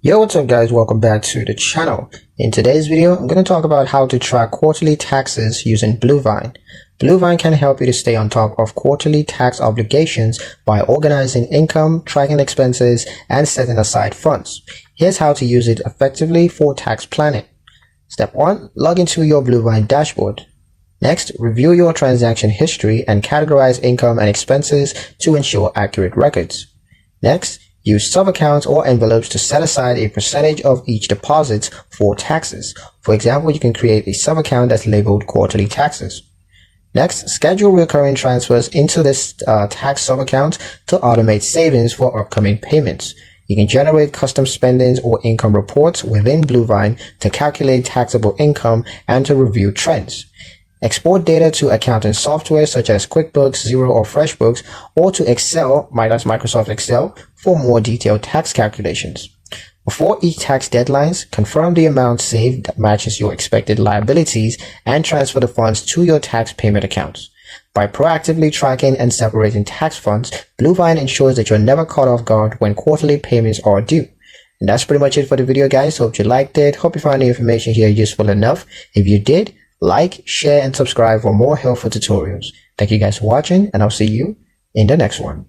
Yo, what's up guys, welcome back to the channel. In today's video, I'm going to talk about how to track quarterly taxes using Bluevine. Bluevine can help you to stay on top of quarterly tax obligations by organizing income, tracking expenses, and setting aside funds. Here's how to use it effectively for tax planning. Step 1. Log into your Bluevine dashboard. Next, review your transaction history and categorize income and expenses to ensure accurate records. Next, use sub-accounts or envelopes to set aside a percentage of each deposit for taxes. For example, you can create a sub-account that's labeled quarterly taxes. Next, schedule recurring transfers into this tax sub-account to automate savings for upcoming payments. You can generate custom spendings or income reports within Bluevine to calculate taxable income and to review trends. Export data to accounting software such as QuickBooks, Xero, or FreshBooks, or to Excel, that's Microsoft Excel, for more detailed tax calculations. Before each tax deadlines, confirm the amount saved that matches your expected liabilities and transfer the funds to your tax payment accounts. By proactively tracking and separating tax funds, Bluevine ensures that you're never caught off guard when quarterly payments are due. And that's pretty much it for the video, guys. Hope you liked it. Hope you found the information here useful enough. If you did, like, share, and subscribe for more helpful tutorials. Thank you guys for watching, and I'll see you in the next one.